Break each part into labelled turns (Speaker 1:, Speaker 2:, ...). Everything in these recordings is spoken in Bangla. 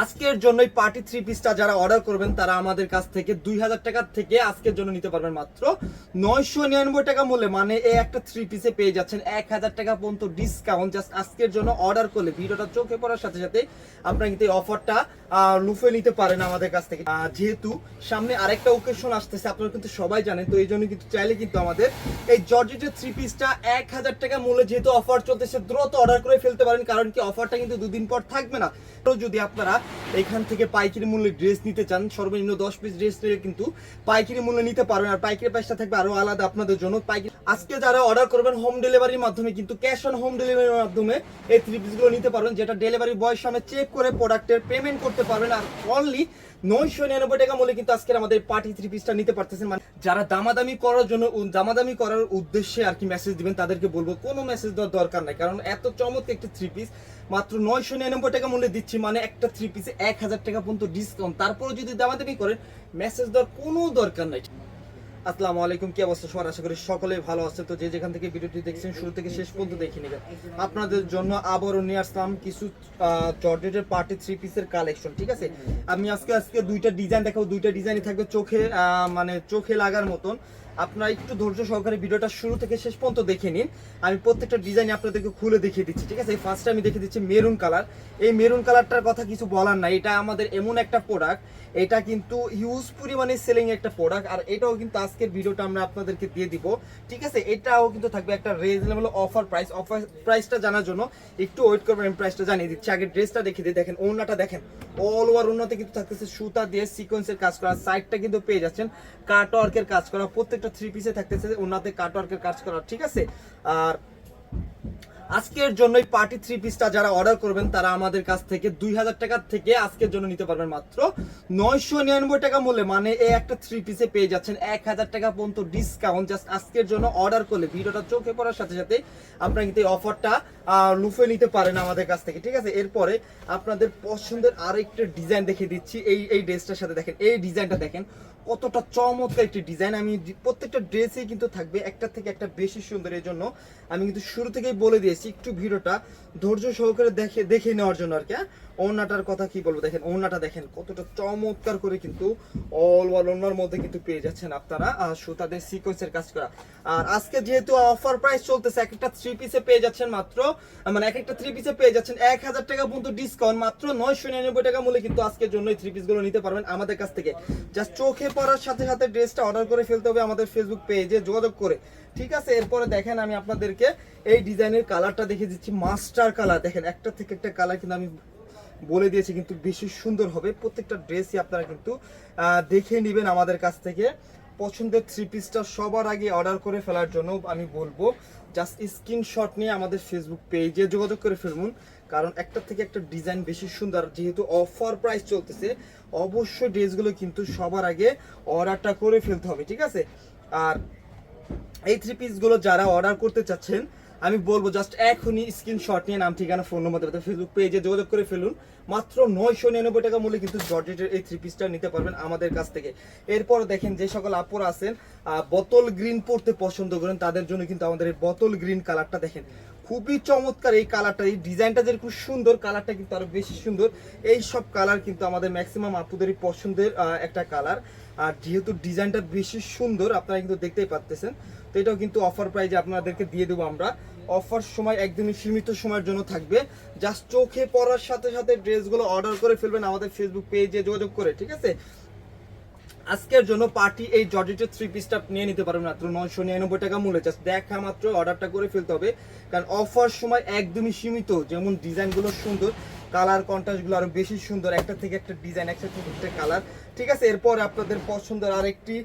Speaker 1: আজকের জন্য পার্টি থ্রি পিসটা যারা অর্ডার করবেন তারা আমাদের কাছ থেকে 2000 টাকা থেকে আজকের জন্য নিতে পারবেন মাত্র 999 টাকা মূল্যে। মানে এই একটা থ্রি পিসে পেয়ে যাচ্ছেন 1000 টাকা পর্যন্ত ডিসকাউন্ট জাস্ট আজকের জন্য অর্ডার করলে। ভিডিওটা চোখে পড়ার সাথে সাথে আপনারা কিন্তু এই অফারটা লুফে নিতে পারেন আমাদের কাছ থেকে। যেহেতু সামনে আরেকটা ওকেশন আসতেছে আপনারা কিন্তু সবাই জানেন, তো এই জন্য কিন্তু চাইলে কিন্তু আমাদের এই জর্জেটের থ্রি পিসটা 1000 টাকা মূল্যে যেহেতু অফার চলতেছে দ্রুত অর্ডার করে ফেলতে পারেন, কারণ কি অফারটা কিন্তু দুদিন পর থাকবে না। তো যদি আপনারা এখান থেকে পাইকারি মূল্যে ড্রেস নিতে চান, সর্বনিম্ন 10 পিস ড্রেস নিয়ে কিন্তু পাইকারি মূল্যে নিতে পারবেন, আর পাইকারি প্রাইসটা থাকবে আরো আলাদা আপনাদের জন্য। পাইকারি আজকে যারা অর্ডার করবেন হোম ডেলিভারির মাধ্যমে কিন্তু ক্যাশ অন হোম ডেলিভারির মাধ্যমে এই থ্রি পিসগুলো নিতে পারবেন, যেটা ডেলিভারি বয়ের সামনে চেক করে প্রোডাক্টের পেমেন্ট করতে পারবেন। আর অনলি 999 টাকা মূল্যে কিন্তু আজকের আমাদের পার্টি থ্রি পিসটা নিতে পারতেছেন। মানে যারা দামাদামি করার জন্য দামাদামি করার উদ্দেশ্যে আর কি মেসেজ দিবেন তাদেরকে বলবো কোনো মেসেজ দেওয়ার দরকার নাই, কারণ এত চমৎকার একটি থ্রি পিস মাত্র 999 টাকা মূল্যে দিচ্ছি। মানে একটা থ্রি পিসে 1000 টাকা পর্যন্ত ডিসকাউন্ট, তারপরে যদি দামাদামি করেন মেসেজ দেওয়ার কোনো দরকার নাই। আসসালামু আলাইকুম, কি অবস্থা সবার? আশা করি সকলেই ভালো আছে। তো যে যেখান থেকে ভিডিওটি দেখছেন শুরু থেকে শেষ পর্যন্ত দেখে নেবেন। আপনাদের জন্য আবারও নিয়ে আসলাম কিছু জর্জেটের পার্টি থ্রি পিসের কালেকশন। ঠিক আছে, আমি আজকে দুইটা ডিজাইন দেখাবো, দুইটা ডিজাইনই থাকবে চোখে মানে চোখে লাগার মতন। আপনারা একটু ধৈর্য সহকারে ভিডিওটা শুরু থেকে শেষ পর্যন্ত দেখে নিন। আমি প্রত্যেকটা ডিজাইন আপনাদেরকে খুলে দেখিয়ে দিচ্ছি। ঠিক আছে, ফার্স্টে আমি দেখে দিচ্ছি মেরুন কালার। এই মেরুন কালারটার কথা কিছু বলার নাই, এটা আমাদের এমন একটা প্রোডাক্ট, এটা কিন্তু হিউজ পরিমাণে সেলিং একটা প্রোডাক্ট, আর এটাও কিন্তু আজকের ভিডিওটা আমরা আপনাদেরকে দিয়ে দিব। ঠিক আছে, এটাও কিন্তু থাকবে একটা রিজনেবল অফার প্রাইস। অফার প্রাইসটা জানার জন্য একটু ওয়েট করবেন, আমি প্রাইসটা জানিয়ে দিচ্ছি। আগে ড্রেসটা দেখিয়ে দিই। দেখেন ওড়নাটা দেখেন, অল ওভার ওড়নাতে কিন্তু থাকতেছে সুতা দিয়ে সিকোয়েন্সের কাজ করা, সাইডটা কিন্তু পেয়ে যাচ্ছেন কাট ওয়ার্কের কাজ করা, প্রত্যেকটা থ্রি পিসে থাকতেছে ওড়নাতে কাট ওয়ার্কের কাজ করা। ঠিক আছে, আর আজকের জন্য পার্টি থ্রি পিসটা যারা অর্ডার করবেন তারা আমাদের কাছ থেকে 2000 টাকা থেকে আজকের জন্য নিতে পারবেন মাত্র 999 টাকা মূল্যে। মানে এই একটা থ্রি পিসে পেয়ে যাচ্ছেন 1000 টাকা পর্যন্ত ডিসকাউন্ট জাস্ট আজকের জন্য অর্ডার করলে। ভিডিওটা চোখে পড়ার সাথে সাথে আপনারা কিন্তু এই অফারটা লুফে নিতে পারেন আমাদের কাছ থেকে। ঠিক আছে, এরপরে আপনাদের পছন্দের আরেকটা ডিজাইন দেখিয়ে দিচ্ছি। এই ড্রেসটার সাথে দেখেন, এই ডিজাইনটা দেখেন কতটা চমৎকার একটি ডিজাইন। আমি প্রত্যেকটা ড্রেসেই কিন্তু থাকবে একটা থেকে একটা বেশি সুন্দর, এই জন্য আমি কিন্তু শুরু থেকেই বলে দিয়েছি একটু ভিডিওটা ধৈর্য সহকারে দেখে নেওয়ার জন্য আর কি। ওড়নাটার কথা কি বলবো, দেখেন ওড়নাটা দেখেন কতটা চমৎকার করে কিন্তু অল ওভার ওড়নার মধ্যে কিন্তু পেয়ে যাচ্ছেন আপনারা সুতাদের সিকোয়েন্সের কাজ করা। আর আজকে যেহেতু অফার প্রাইস চলতেছে, এক একটা থ্রি পিসে পেয়ে যাচ্ছেন মাত্র মানে এক একটা থ্রি পিসে পেয়ে যাচ্ছেন 1000 টাকা পর্যন্ত ডিসকাউন্ট। মাত্র 999 টাকা মূল্যে কিন্তু আজকের জন্য এই থ্রি পিসগুলো নিতে পারবেন আমাদের কাছ থেকে। জাস্ট চোখে পড়ার সাথে সাথে ড্রেসটা অর্ডার করে ফেলতে হবে আমাদের ফেসবুক পেজে যোগাযোগ করে। ঠিক আছে, এরপরে দেখেন আমি আপনাদেরকে এই ডিজাইনের কালারটা দেখে দিচ্ছি, মাস্টার কালার। দেখেন একটা থেকে একটা কালার কিন্তু আমি বলে দিয়েছি কিন্তু বেশি সুন্দর হবে। প্রত্যেকটা ড্রেসই আপনারা কিন্তু দেখে নেবেন আমাদের কাছ থেকে। পছন্দের থ্রি পিসটা সবার আগে অর্ডার করে ফেলার জন্য আমি বলবো জাস্ট স্ক্রিনশট নিয়ে আমাদের ফেসবুক পেজে যোগাযোগ করে ফেলুন, কারণ একটা থেকে একটা ডিজাইন বেশি সুন্দর। যেহেতু অফার প্রাইস চলতেছে অবশ্যই ড্রেসগুলো কিন্তু সবার আগে অর্ডারটা করে ফেলতে হবে। ঠিক আছে, আর এই থ্রি পিসগুলো যারা অর্ডার করতে চাচ্ছেন আমি বলবো জাস্ট এখনই স্ক্রিনশট নিয়ে নাম ঠিকানা ফোন নম্বর ফেসবুক পেজে যোগাযোগ করে ফেলুন। মাত্র 999 টাকা মূল্যে কিন্তু জর্জেটের এই থ্রি পিসটা নিতে পারবেন আমাদের কাছ থেকে। এরপর দেখেন যে সকল আপুরা আছেন বোতল গ্রিন পরতে পছন্দ করেন তাদের জন্য কিন্তু আমাদের এই বোতল গ্রিন কালারটা দেখেন খুবই চমৎকার। এই কালারটা, এই ডিজাইনটা যে খুব সুন্দর, কালারটা কিন্তু আরো বেশি সুন্দর। এই সব কালার কিন্তু আমাদের ম্যাক্সিমাম আপুদেরই পছন্দের একটা কালার, আর যেহেতু ডিজাইনটা বেশি সুন্দর আপনারা কিন্তু দেখতেই পাচ্ছেন। তো এটাও কিন্তু অফার প্রাইজে আপনাদেরকে দিয়ে দেবো আমরা। অফার সময় একদমই সীমিত সময়ের জন্য থাকবে, জাস্ট চোখে পড়ার সাথে সাথে ড্রেসগুলো অর্ডার করে ফেলবেন আমাদের ফেসবুক পেজে যোগাযোগ করে। ঠিক আছে, আজকের জন্য পার্টি এই জর্জেটের থ্রি পিসটা নিয়ে নিতে পারবেন মাত্র 999 টাকা মূল্যে। জাস্ট দেখা মাত্র অর্ডারটা করে ফেলতে হবে, কারণ অফার সময় একদমই সীমিত। যেমন ডিজাইনগুলো সুন্দর, কালার কন্ট্রাস্টগুলো আরো বেশি সুন্দর, একটা থেকে একটা ডিজাইন, একটা থেকে একটা কালার। ঠিক আছে, এরপর আপনাদের পছন্দের আরেকটি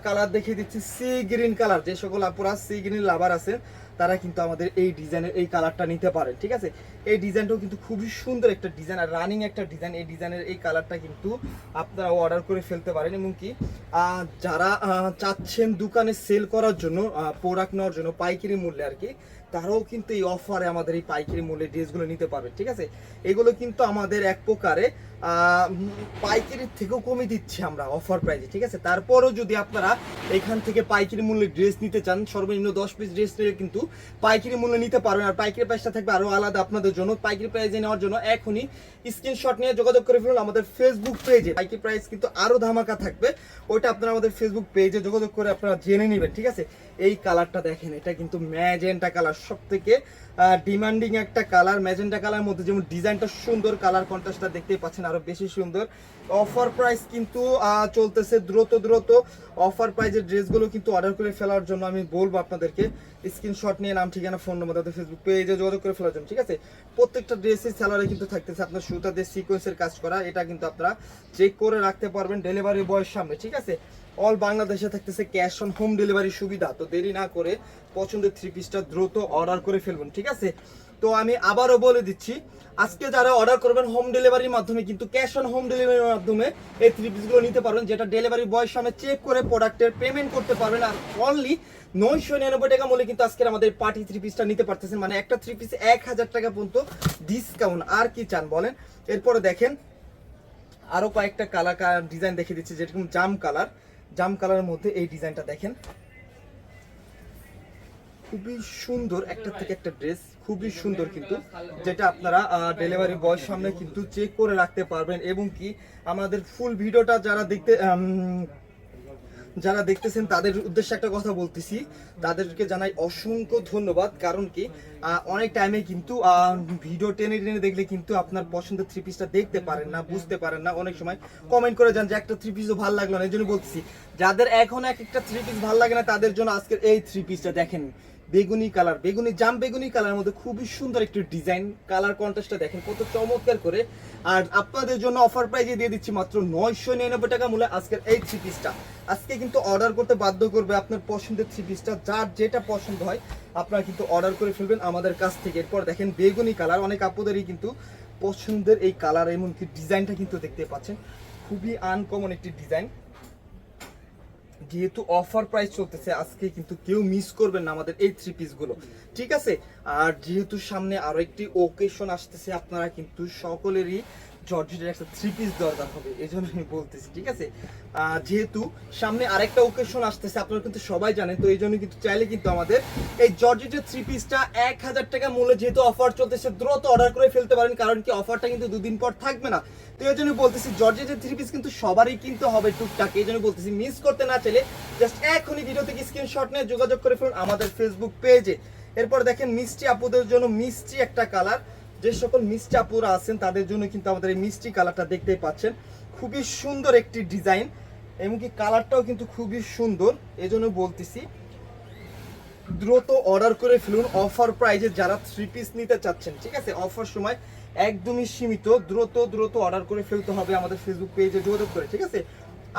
Speaker 1: কালার দেখিয়ে দিচ্ছি, সি গ্রিন কালার। যে সকল আপুরা সি গ্রিন লাভার আছেন তারা কিন্তু আমাদের এই ডিজাইনের এই কালারটা নিতে পারেন। ঠিক আছে, এই ডিজাইনটাও কিন্তু খুবই সুন্দর একটা ডিজাইন আর রানিং একটা ডিজাইন। এই ডিজাইনের এই কালারটা কিন্তু আপনারা অর্ডার করে ফেলতে পারেন, এবং কি যারা চাচ্ছেন দোকানে সেল করার জন্য প্রোডাক্ট নেওয়ার জন্য পাইকারি মূল্যে আর কি, তারাও কিন্তু এই অফারে আমাদের এই পাইকারি মূল্যে ড্রেসগুলো নিতে পারবে। ঠিক আছে, এগুলো কিন্তু আমাদের এক প্রকারে পাইকারির থেকেও কমে দিচ্ছি আমরা অফার প্রাইসে, ঠিক আছে। তারপরও যদি আপনারা এখান থেকে পাইকারি মূল্যে ড্রেস নিতে চান, সর্বনিম্ন 10 পিস ড্রেস নিলে কিন্তু পাইকারি মূল্যে নিতে পারবেন। আর পাইকারি প্রাইসটা থাকবে আরও আলাদা আপনাদের জন্য। পাইকারি প্রাইসে নেওয়ার জন্য এখনই স্ক্রিনশট নিয়ে যোগাযোগ করে ফেলুন আমাদের ফেসবুক পেজে। পাইকারি প্রাইস কিন্তু আরও ধামাকা থাকবে, ওইটা আপনারা আমাদের ফেসবুক পেজে যোগাযোগ করে আপনারা জেনে নেবেন, ঠিক আছে। এই কালারটা দেখেন, এটা কিন্তু ম্যাজেন্টা কালার, সব থেকে ডিমান্ডিং একটা কালার। ম্যাজেন্টা কালার মধ্যে যেমন ডিজাইনটা সুন্দর, কালার কন্ট্রাস্টটা দেখতেই পাচ্ছেন আরো বেশি সুন্দর। অফার প্রাইস কিন্তু চলতেছে, দ্রুত অফার প্রাইজের ড্রেসগুলো কিন্তু অর্ডার করে ফেলার জন্য আমি বলবো আপনাদেরকে স্ক্রিনশট নিয়ে নাম ঠিকানা ফোন নম্বর তাদের ফেসবুক পেজে যোগাযোগ করে ফেলার জন্য, ঠিক আছে। প্রত্যেকটা ড্রেসের স্যালারি কিন্তু থাকতেছে আপনার সুতা দিয়ে সিকোয়েন্সের কাজ করা, এটা কিন্তু আপনারা চেক করে রাখতে পারবেন ডেলিভারি বয়ের সামনে, ঠিক আছে। অল বাংলাদেশে থাকতেছে ক্যাশ অন হোম ডেলিভারি সুবিধা। তো দেরি না করে পছন্দের থ্রি পিসটা দ্রুত অর্ডার করে ফেলবেন, ঠিক আছে। তো আমি আবারও বলে দিচ্ছি, আজকে যারা অর্ডার করবেন হোম ডেলিভারির মাধ্যমে কিন্তু ক্যাশ অন হোম ডেলিভারির মাধ্যমে এই থ্রি পিসগুলো নিতে পারবেন, যেটা ডেলিভারি বয়ের সামনে চেক করে প্রোডাক্টের পেমেন্ট করতে পারবেন। আর অনলি 999 টাকা মূল্যে কিন্তু আজকের আমাদের পার্টি থ্রি পিসটা নিতে পারতেছেন, মানে একটা থ্রি পিসে 1000 টাকা পর্যন্ত ডিসকাউন্ট। আর কি চান বলেন। এরপরে দেখেন আরো কয়েকটা কালার ডিজাইন দেখে দিচ্ছি, যেরকম জাম কালারের মধ্যে এই ডিজাইনটা দেখেন, খুবই সুন্দর, একটা থেকে একটা ড্রেস খুবই সুন্দর কিন্তু, যেটা আপনারা ডেলিভারি বয়ের সামনে কিন্তু চেক করে রাখতে পারবেন। এবং কি আমাদের ফুল ভিডিওটা যারা দেখতেছেন তাদের উদ্দেশ্যে একটা কথা বলতেছি, তাদেরকে জানাই অসংখ্য ধন্যবাদ। কারণ কি অনেক টাইমে কিন্তু ভিডিও টেনে দেখলে কিন্তু আপনার পছন্দের থ্রি পিসটা দেখতে পারেন না, বুঝতে পারেন না। অনেক সময় কমেন্ট করে যান যে একটা থ্রি পিসও ভালো লাগলো না। এই জন্য বলতেছি, যাদের এখন এক একটা থ্রি পিস ভালো লাগে না তাদের জন্য আজকের এই থ্রি পিসটা দেখেন, বেগুনি কালার, বেগুনি কালারের মধ্যে খুবই সুন্দর একটি ডিজাইন, কালার কন্ট্রাস্টটা দেখেন কত চমৎকার করে। আর আপনাদের জন্য অফার প্রাইজে দিয়ে দিচ্ছি মাত্র 999 টাকা মূল্যে আজকের এই থ্রি পিসটা। আজকে কিন্তু অর্ডার করতে বাধ্য করবে আপনার পছন্দের থ্রি পিসটা, যার যেটা পছন্দ হয় আপনারা কিন্তু অর্ডার করে ফেলবেন আমাদের কাছ থেকে। এরপর দেখেন বেগুনি কালার, অনেক আপুদেরই কিন্তু পছন্দের এই কালার, এমনকি ডিজাইনটা কিন্তু দেখতে পাচ্ছেন খুবই আনকমন একটি ডিজাইন। যেহেতু অফার প্রাইস চলতেছে আজকে কিন্তু কেউ মিস করবেন না আমাদের এই থ্রি পিসগুলো, ঠিক আছে। আর যেহেতু সামনে আরো একটি ওকেশন আসতেছে, আপনারা কিন্তু সকলেরই জর্জেটের একটা থ্রি পিস দরকার হবে, এই জন্য আমি বলতেছি, ঠিক আছে। যেহেতু সামনে আরেকটা ওকেশন আসতেছে আপনারা কিন্তু সবাই জানেন, তো এই জন্য কিন্তু চাইলে কিন্তু আমাদের এই জর্জেটের থ্রি পিসটা 1000 টাকা মূল্যে যেহেতু অফার চলতেছে দ্রুত অর্ডার করে ফেলতে পারেন। কারণ কি অফারটা কিন্তু দুদিন পর থাকবে না, তো এই জন্য বলতেছি জর্জেটের থ্রি পিস কিন্তু সবারই কিনতে হবে টুকটাক, এই জন্য বলতেছি মিস করতে না চাইলে জাস্ট এখনই ভিডিও থেকে স্ক্রিনশট নিয়ে যোগাযোগ করে ফেলুন আমাদের ফেসবুক পেজে। এরপর দেখেন মিষ্টি আপুদের জন্য মিষ্টি একটা কালার, যে সকল মিষ্টি আপুরা আছেন তাদের জন্য কিন্তু আমাদের এই মিষ্টি কালারটা দেখতেই পাচ্ছেন, খুবই সুন্দর একটি ডিজাইন, এমনকি কালারটাও কিন্তু খুবই সুন্দর। এই জন্য বলতেছি দ্রুত অর্ডার করে ফেলুন অফার প্রাইজে যারা থ্রি পিস নিতে চাচ্ছেন, ঠিক আছে। অফার সময় একদমই সীমিত, দ্রুত অর্ডার করে ফেলতে হবে আমাদের ফেসবুক পেজে যোগাযোগ করে, ঠিক আছে।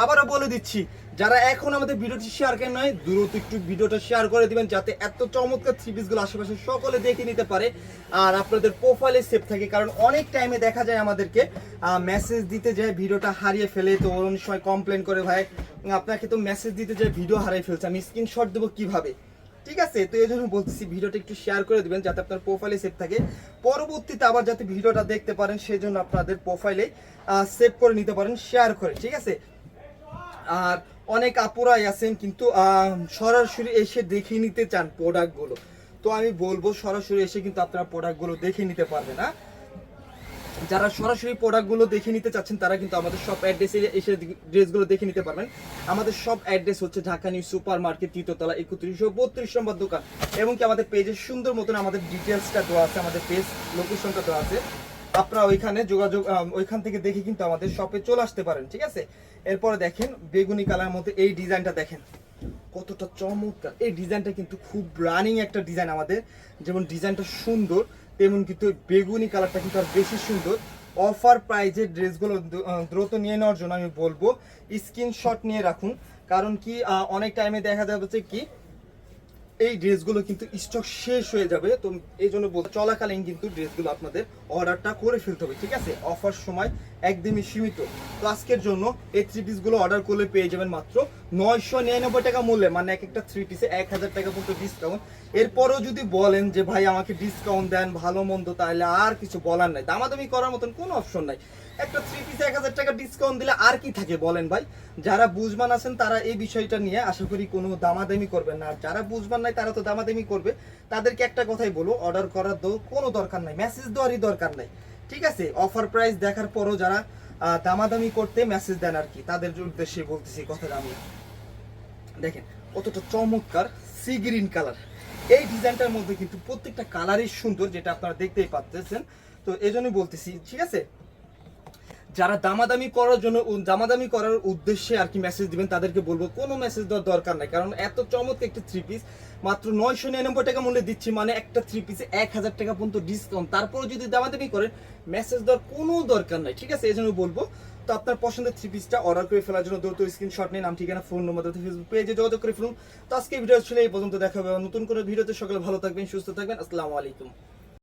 Speaker 1: আবারও বলে দিচ্ছি, যারা এখন আমাদের ভিডিওটি শেয়ার করেন নয় দ্রুত একটু ভিডিওটা শেয়ার করে দিবেন, যাতে এত চমৎকার থ্রি পিসগুলো আশেপাশে সকলে দেখে নিতে পারে আর আপনাদের প্রোফাইলে সেভ থাকে। কারণ অনেক টাইমে দেখা যায় আমাদেরকে মেসেজ দিতে যায় ভিডিওটা হারিয়ে ফেলে, তো অনেক সময় কমপ্লেন করে ভাই আপনাকে তো মেসেজ দিতে যায় ভিডিও হারিয়ে ফেলছে, আমি স্ক্রিনশট দেবো কিভাবে, ঠিক আছে। তো এই জন্য বলতেছি ভিডিওটা একটু শেয়ার করে দিবেন যাতে আপনার প্রোফাইলে সেভ থাকে, পরবর্তীতে আবার যাতে ভিডিওটা দেখতে পারেন সেই জন্য আপনাদের প্রোফাইলে সেভ করে নিতে পারেন শেয়ার করে, ঠিক আছে। আর অনেক আপুরাই আছেন কিন্তু সরাসরি এসে দেখে নিতে চান প্রোডাক্টগুলো, তো আমি বলবো সরাসরি এসে কিন্তু আপনারা প্রোডাক্টগুলো দেখে নিতে পারবেন না। যারা সরাসরি প্রোডাক্টগুলো দেখে নিতে চাচ্ছেন তারা কিন্তু আমাদের সব অ্যাড্রেসে এসে ড্রেসগুলো দেখে নিতে পারবেন। আমাদের সব অ্যাড্রেস হচ্ছে ঢাকা নিউ সুপার মার্কেট, তৃতীয়তলা, 3132 নম্বর দোকান। এবং কি আমাদের পেজে সুন্দর মতন আমাদের ডিটেলসটা দেওয়া আছে, আমাদের পেজ লোকেশনটা দেওয়া আছে, আপনারা ওইখানে ওইখান থেকে দেখে কিন্তু আমাদের শপে চলে আসতে পারেন, ঠিক আছে। এরপরে দেখেন বেগুনি কালার মধ্যে এই ডিজাইনটা দেখেন কতটা চমৎকার, এই ডিজাইনটা কিন্তু খুব রানিং একটা ডিজাইন আমাদের, যেমন ডিজাইনটা সুন্দর তেমন কিন্তু বেগুনি কালারটা কিন্তু আর বেশি সুন্দর। অফার প্রাইজের ড্রেসগুলো দ্রুত নিয়ে নেওয়ার জন্য আমি বলবো স্ক্রিনশট নিয়ে রাখুন, কারণ কি অনেক টাইমে দেখা যাবে কি এই ড্রেসগুলো কিন্তু স্টক শেষ হয়ে যাবে, তো এই জন্য চলাকালীন কিন্তু ড্রেসগুলো আপনাদের অর্ডারটা করে ফেলতে হবে, ঠিক আছে? অফার সময় একদমই সীমিত। তো আজকের জন্য এই থ্রি পিসগুলো অর্ডার করলে পেয়ে যাবেন মাত্র 999 টাকা মূল্যে, মানে এক একটা থ্রি পিসে 1000 টাকা পর্যন্ত ডিসকাউন্ট। এরপরেও যদি বলেন যে ভাই আমাকে ডিসকাউন্ট দেন ভালো মন্দ, তাহলে আর কিছু বলার নাই, দামাদামি করার মতন কোনো অপশন নাই। একটা থ্রি পিসে 1000 টাকা ডিসকাউন্ট দিলে আর কি থাকে বলেন ভাই? যারা বুঝবান আছেন তারা এই বিষয়টা নিয়ে আশা করি কোনো দামাদামি করবেন না, আর যারা বুঝবান নাই তারা তো দামাদামি করবে। তাদেরকে একটা কথাই বলবো, অর্ডার করার কোনো দরকার নাই, মেসেজ দেওয়ারই দরকার নাই, ঠিক আছে? অফার প্রাইস দেখার পরও যারা দামাদামি করতে মেসেজ দেন আর কি, তাদের উদ্দেশ্যে বলতেছি কথাটা আমি। দেখেন কতটা চমৎকার সি গ্রিন কালার, এই ডিজাইনটার মধ্যে কিন্তু প্রত্যেকটা কালারই সুন্দর, যেটা আপনারা দেখতেই পাচ্ছেন। তো এই জন্যই বলতেছি, ঠিক আছে? যারা দামাদামি করার জন্য দামাদামি করার উদ্দেশ্যে আর কি মেসেজ দিবেন, তাদেরকে বলবো কোনো মেসেজ দেওয়ার দরকার নাই, কারণ এত চমৎকার একটা থ্রি পিস মাত্র 999 টাকা মূল্যে দিচ্ছি, মানে একটা থ্রি পিসে 1000 টাকা পর্যন্ত ডিসকাউন্ট। তারপরে যদি দামাদামি করেন মেসেজ দেওয়ার কোনো দরকার নাই, ঠিক আছে? এই জন্য বলবো, তো আপনার পছন্দের থ্রি পিসটা অর্ডার করে ফেলার জন্য দ্রুত স্ক্রিনশট নিয়ে নাম ঠিকানা ফোন নম্বর ফেসবুক পেজে যোগাযোগ করে ফেলুন। তো আজকে ভিডিও ছিল এই পর্যন্ত, দেখা হবে নতুন কোনো ভিডিওতে। সকলে ভালো থাকবেন, সুস্থ থাকবেন, আসসালামু আলাইকুম।